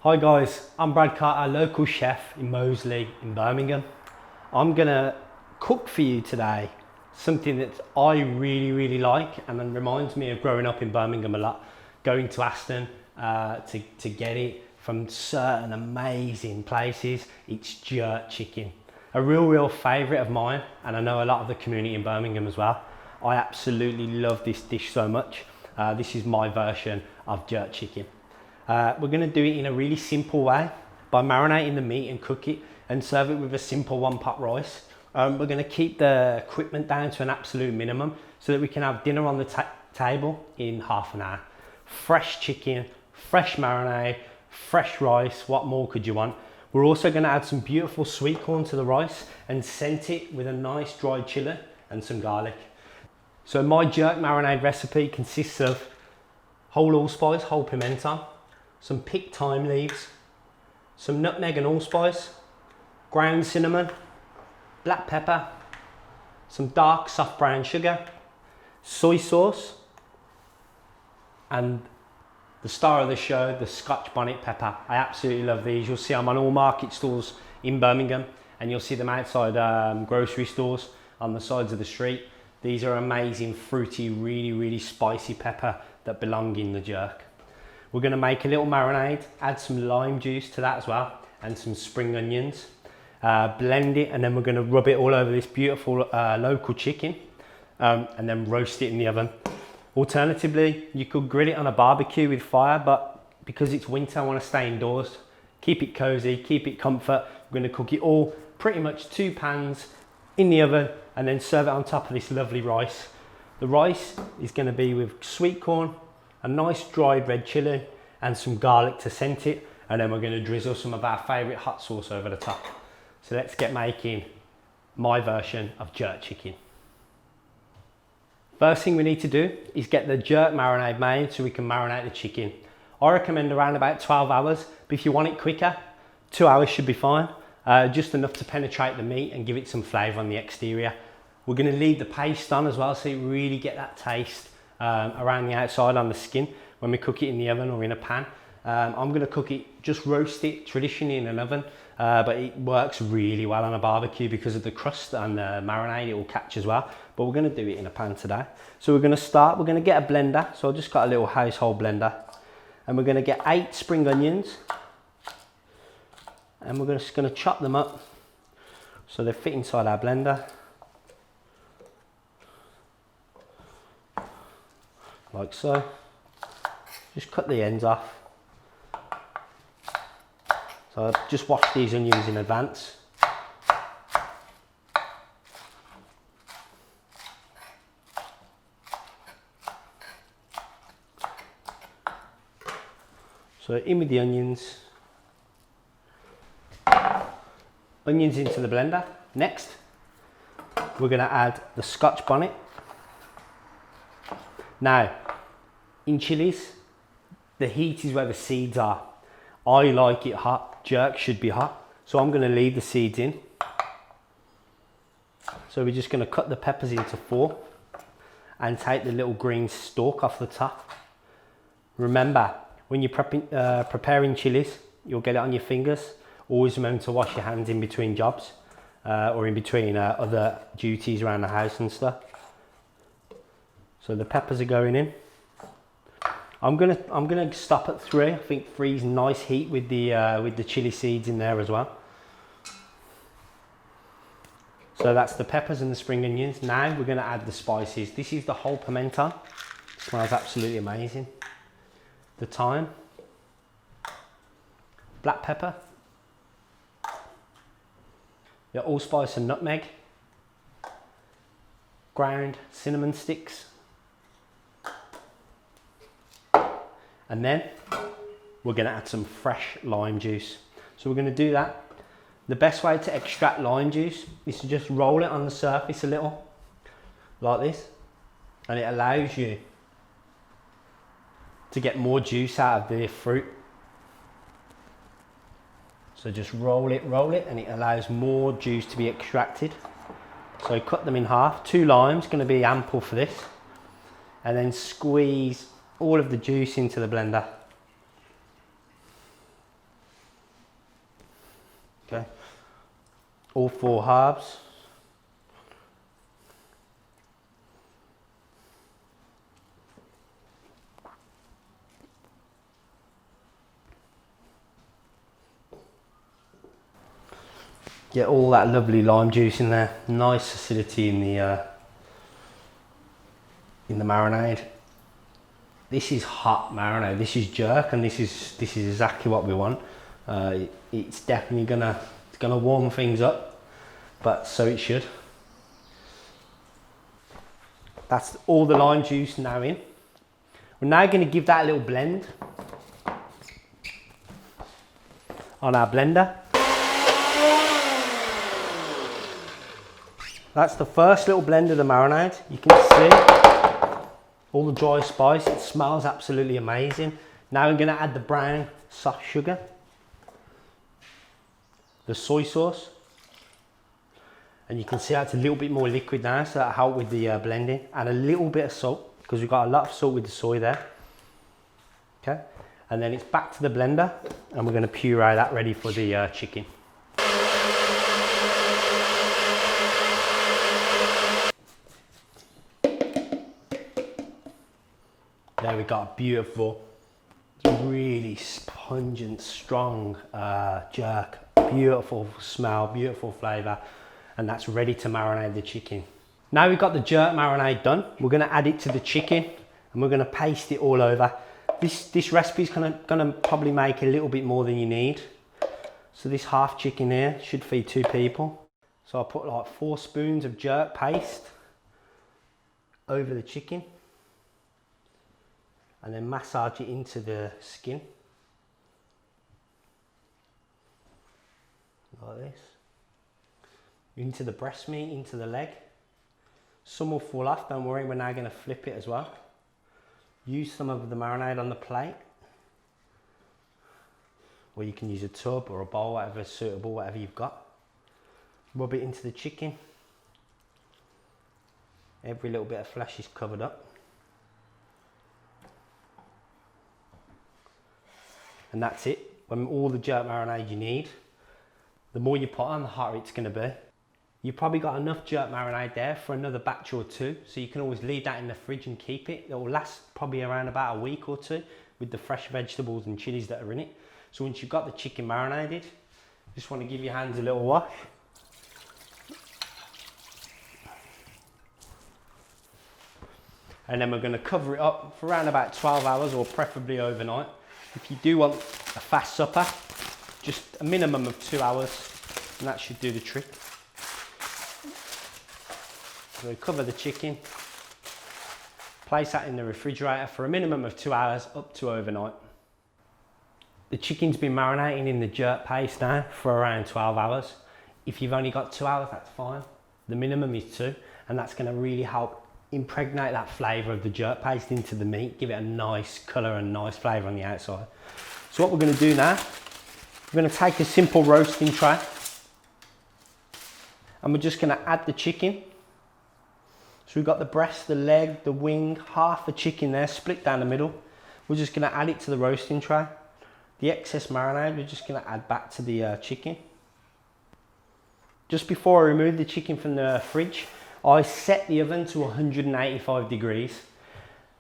Hi guys, I'm Brad Carter, local chef in Moseley in Birmingham. I'm gonna cook for you today something that I really like and then reminds me of growing up in Birmingham a lot, going to Aston to get it from certain amazing places. It's jerk chicken, a real favourite of mine, and I know a lot of the community in Birmingham as well. I absolutely love this dish so much. This is my version of jerk chicken. We're going to do it in a really simple way by marinating the meat and cook it and serve it with a simple one pot rice. We're going to keep the equipment down to an absolute minimum so that we can have dinner on the table in half an hour. Fresh chicken, fresh marinade, fresh rice, what more could you want? We're also going to add some beautiful sweet corn to the rice and scent it with a nice dried chili and some garlic. So my jerk marinade recipe consists of whole allspice, whole pimento, some picked thyme leaves, some nutmeg and allspice, ground cinnamon, black pepper, some dark soft brown sugar, soy sauce, and the star of the show, the Scotch bonnet pepper. I absolutely love these. You'll see them on all market stalls in Birmingham, and you'll see them outside grocery stores on the sides of the street. These are amazing, fruity, really spicy pepper that belong in the jerk. We're going to make a little marinade, add some lime juice to that as well, and some spring onions. Blend it, and then we're going to rub it all over this beautiful local chicken, and then roast it in the oven. Alternatively, you could grill it on a barbecue with fire, but because it's winter, I want to stay indoors. Keep it cozy, keep it comfort. We're going to cook it all, pretty much 2 pans in the oven, and then serve it on top of this lovely rice. The rice is going to be with sweet corn, a nice dried red chilli, and some garlic to scent it, and then we're going to drizzle some of our favourite hot sauce over the top. So let's get making my version of jerk chicken. First thing we need to do is get the jerk marinade made so we can marinate the chicken. I recommend around about 12 hours, but if you want it quicker, 2 hours should be fine. Just enough to penetrate the meat and give it some flavour on the exterior. We're going to leave the paste on as well so you really get that taste around the outside on the skin when we cook it in the oven or in a pan. I'm going to cook it, just roast it traditionally in an oven, but it works really well on a barbecue because of the crust and the marinade it will catch as well. But we're going to do it in a pan today. So we're going to get a blender. So I just got a little household blender, and we're going to get 8 spring onions, and we're just going to chop them up so they fit inside our blender. Like so. Just cut the ends off. So I've just washed these onions in advance. So in with the onions. Onions into the blender. Next, we're going to add the Scotch bonnet. Now, in chilies, the heat is where the seeds are. I like it hot, jerk should be hot, so I'm going to leave the seeds in. So we're just going to cut the peppers into 4 and take the little green stalk off the top. Remember, when you're preparing chilies, you'll get it on your fingers. Always remember to wash your hands in between jobs or in between other duties around the house and stuff. So the peppers are going in. I'm gonna stop at 3. I think 3 is nice heat with the chili seeds in there as well. So that's the peppers and the spring onions. Now we're gonna add the spices. This is the whole pimento. It smells absolutely amazing. The thyme, black pepper, the allspice and nutmeg, ground cinnamon sticks. And then we're going to add some fresh lime juice. So we're going to do that. The best way to extract lime juice is to just roll it on the surface a little, like this, and it allows you to get more juice out of the fruit. So just roll it, and it allows more juice to be extracted. So cut them in half. 2 limes, going to be ample for this. And then squeeze all of the juice into the blender. all 4 herbs. Get all that lovely lime juice in there. Nice acidity in the marinade. This is hot marinade. This is jerk, and this is exactly what we want. It's definitely gonna warm things up, but so it should. That's all the lime juice now in. We're now going to give that a little blend on our blender. That's the first little blend of the marinade. You can see all the dry spice. It smells absolutely amazing. Now I'm going to add the brown soft sugar, the soy sauce, and you can see it's a little bit more liquid now, so that'll help with the blending, and a little bit of salt, because we've got a lot of salt with the soy there. Okay, and then it's back to the blender, and we're going to puree that ready for the chicken. There we got a beautiful, really pungent, strong jerk. Beautiful smell, beautiful flavour, and that's ready to marinate the chicken. Now we've got the jerk marinade done, we're going to add it to the chicken, and we're going to paste it all over. This recipe is going to probably make a little bit more than you need. So this half chicken here should feed 2 people. So I'll put like 4 spoons of jerk paste over the chicken, and then massage it into the skin like this, into the breast meat, into the leg. Some will fall off, don't worry, we're now going to flip it as well. Use some of the marinade on the plate, or you can use a tub or a bowl, whatever is suitable, whatever you've got. Rub it into the chicken. Every little bit of flesh is covered up. And that's it. When all the jerk marinade you need, the more you put on, the hotter it's going to be. You've probably got enough jerk marinade there for another batch or 2, so you can always leave that in the fridge and keep it. It will last probably around about a week or 2 with the fresh vegetables and chilies that are in it. So once you've got the chicken marinated, just want to give your hands a little wash. And then we're going to cover it up for around about 12 hours, or preferably overnight. If you do want a fast supper, just a minimum of 2 hours, and that should do the trick. So cover the chicken, place that in the refrigerator for a minimum of 2 hours, up to overnight. The chicken's been marinating in the jerk paste now for around 12 hours. If you've only got 2 hours, that's fine. The minimum is 2, and that's going to really help impregnate that flavour of the jerk paste into the meat, give it a nice colour and nice flavour on the outside. So what we're going to do now, we're going to take a simple roasting tray, and we're just going to add the chicken. So we've got the breast, the leg, the wing, half the chicken there, split down the middle. We're just going to add it to the roasting tray. The excess marinade, we're just going to add back to the chicken. Just before I remove the chicken from the fridge, I set the oven to 185 degrees.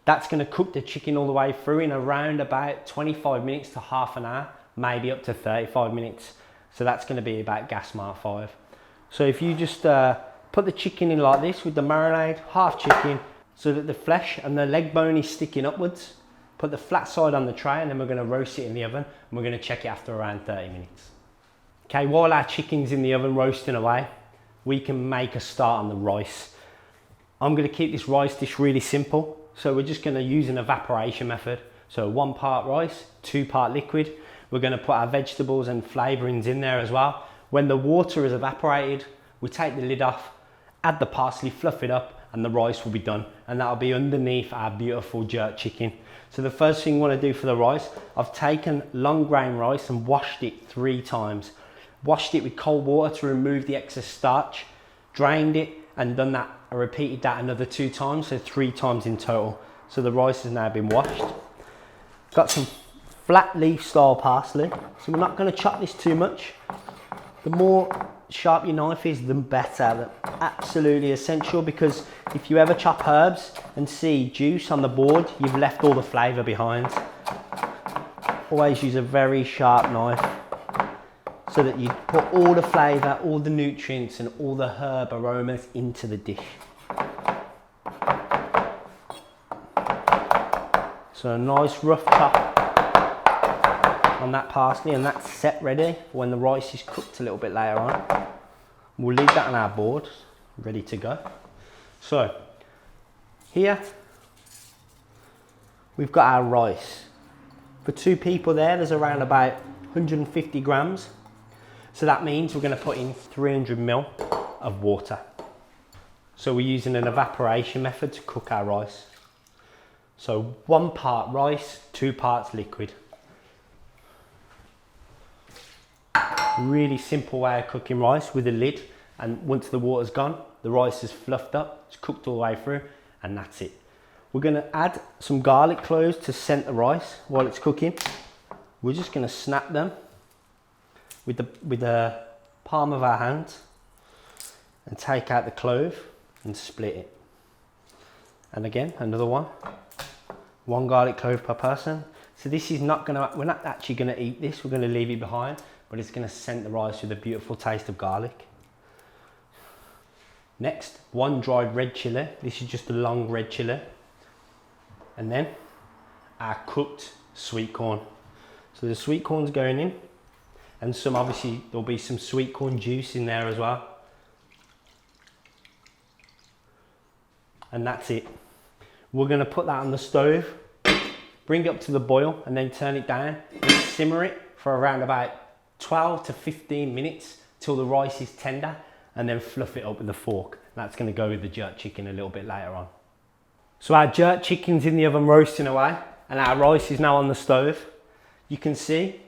That's going to cook the chicken all the way through in around about 25 minutes to half an hour, maybe up to 35 minutes. So that's going to be about gas mark 5. So if you just put the chicken in like this with the marinade, half chicken, so that the flesh and the leg bone is sticking upwards. Put the flat side on the tray, and then we're going to roast it in the oven, and we're going to check it after around 30 minutes. Okay, while our chicken's in the oven roasting away, we can make a start on the rice. I'm going to keep this rice dish really simple, so we're just going to use an evaporation method. So 1 part rice, 2 part liquid. We're going to put our vegetables and flavourings in there as well. When the water is evaporated, we take the lid off, add the parsley, fluff it up, and the rice will be done, and that'll be underneath our beautiful jerk chicken. So the first thing you want to do for the rice, I've taken long grain rice and washed it 3 times. Washed it with cold water to remove the excess starch, drained it, and done that. I repeated that another 2 times, so 3 times in total. So the rice has now been washed. Got some flat leaf style parsley, so we're not going to chop this too much. The more sharp your knife is, the better. That's absolutely essential, because if you ever chop herbs and see juice on the board, you've left all the flavour behind. Always use a very sharp knife so that you put all the flavour, all the nutrients and all the herb aromas into the dish. So a nice rough chop on that parsley, and that's set ready for when the rice is cooked a little bit later on. We'll leave that on our board, ready to go. So here we've got our rice. For 2 people there's around about 150 grams. So that means we're going to put in 300 ml of water. So we're using an evaporation method to cook our rice. So 1 part rice, 2 parts liquid. Really simple way of cooking rice with a lid, and once the water's gone, the rice is fluffed up, it's cooked all the way through, and that's it. We're going to add some garlic cloves to scent the rice while it's cooking. We're just going to snap them with the palm of our hand and take out the clove and split it. And again, another one. 1 garlic clove per person. So this is not going to, we're not actually going to eat this, we're going to leave it behind, but it's going to scent the rice with a beautiful taste of garlic. Next, 1 dried red chilli. This is just a long red chilli. And then our cooked sweet corn. So the sweet corn's going in, and some, obviously there'll be some sweet corn juice in there as well. And that's it. We're going to put that on the stove, bring it up to the boil, and then turn it down and simmer it for around about 12 to 15 minutes till the rice is tender, and then fluff it up with a fork. That's going to go with the jerk chicken a little bit later on. So our jerk chicken's in the oven roasting away, and our rice is now on the stove. You can see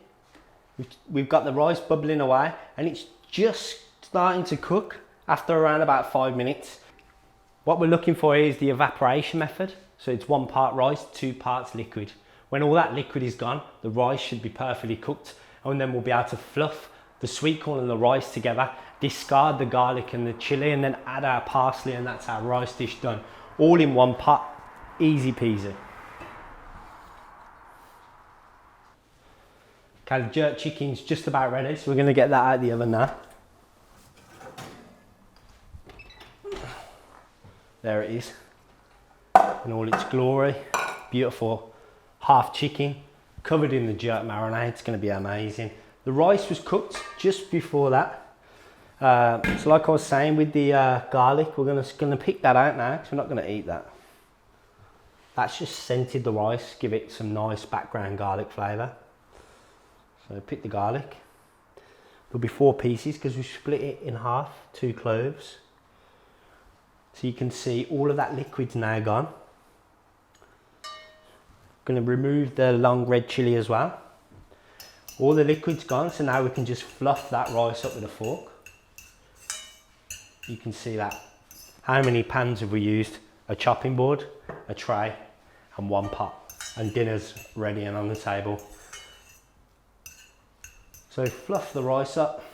we've got the rice bubbling away, and it's just starting to cook after around about 5 minutes. What we're looking for is the evaporation method. So it's 1 part rice, 2 parts liquid. When all that liquid is gone, the rice should be perfectly cooked, and then we'll be able to fluff the sweet corn and the rice together, discard the garlic and the chili, and then add our parsley, and that's our rice dish done. All in 1 pot, easy peasy. Okay, the jerk chicken's just about ready, so we're going to get that out of the oven now. There it is, in all its glory. Beautiful half chicken, covered in the jerk marinade. It's going to be amazing. The rice was cooked just before that. So like I was saying with the garlic, we're going to pick that out now, because we're not going to eat that. That's just scented the rice, give it some nice background garlic flavour. So pick the garlic. There'll be 4 pieces because we split it in half, 2 cloves. So you can see all of that liquid's now gone. Going to remove the long red chilli as well. All the liquid's gone, so now we can just fluff that rice up with a fork. You can see that. How many pans have we used? A chopping board, a tray, and 1 pot. And dinner's ready and on the table. So fluff the rice up.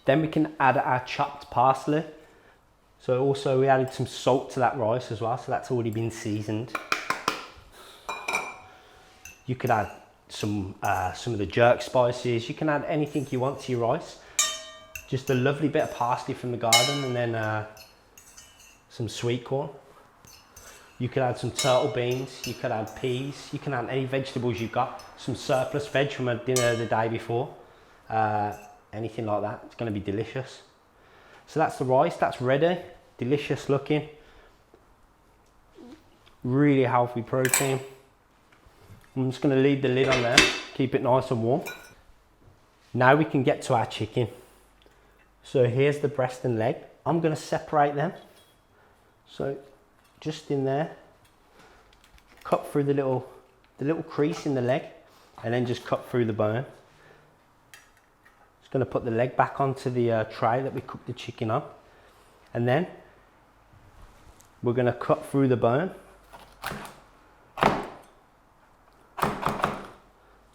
Then we can add our chopped parsley. So also we added some salt to that rice as well, so that's already been seasoned. You could add some of the jerk spices. You can add anything you want to your rice. Just a lovely bit of parsley from the garden, and then some sweet corn. You could add some turtle beans, you could add peas, you can add any vegetables you've got, some surplus veg from a dinner the day before, anything like that. It's going to be delicious. So that's the rice, that's ready, delicious looking, really healthy protein. I'm just going to leave the lid on there, keep it nice and warm. Now we can get to our chicken. So here's the breast and leg. I'm going to separate them. So just in there, cut through the little crease in the leg, and then just cut through the bone. Just going to put the leg back onto the tray that we cooked the chicken on, and then we're going to cut through the bone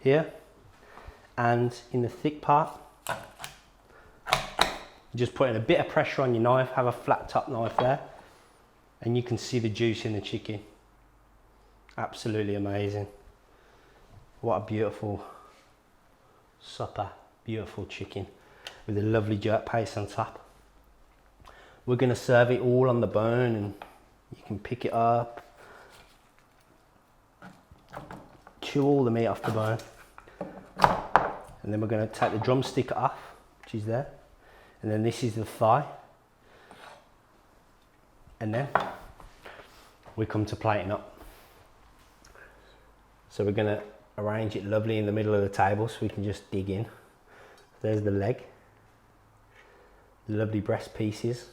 here, and in the thick part Just putting a bit of pressure on your knife, have a flat top knife there, and you can see the juice in the chicken. Absolutely amazing. What a beautiful supper, beautiful chicken with a lovely jerk paste on top. We're going to serve it all on the bone, and you can pick it up, chew all the meat off the bone, and then we're going to take the drumstick off, which is there, and then this is the thigh, and then we come to plating up. So we're going to arrange it lovely in the middle of the table so we can just dig in. There's the leg, lovely breast pieces.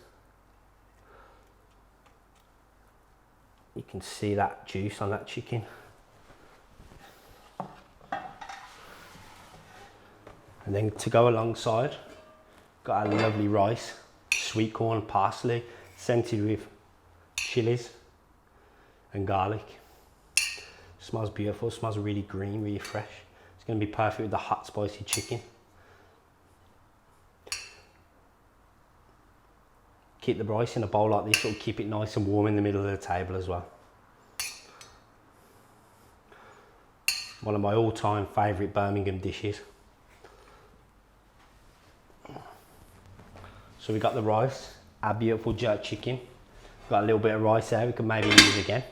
You can see that juice on that chicken. And then to go alongside, got our lovely rice, sweet corn, parsley, scented with chilies and garlic. Smells beautiful, smells really green, really fresh. It's going to be perfect with the hot spicy chicken. Keep the rice in a bowl like this, it'll keep it nice and warm in the middle of the table as well. One of my all-time favourite Birmingham dishes. So we got the rice, our beautiful jerk chicken. Got a little bit of rice there, we can maybe use again.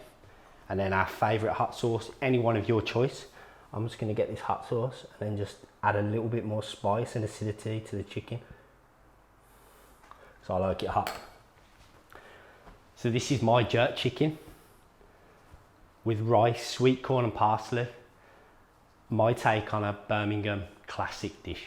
And then our favourite hot sauce, any one of your choice. I'm just going to get this hot sauce and then just add a little bit more spice and acidity to the chicken. So I like it hot. So this is my jerk chicken with rice, sweet corn and parsley. My take on a Birmingham classic dish.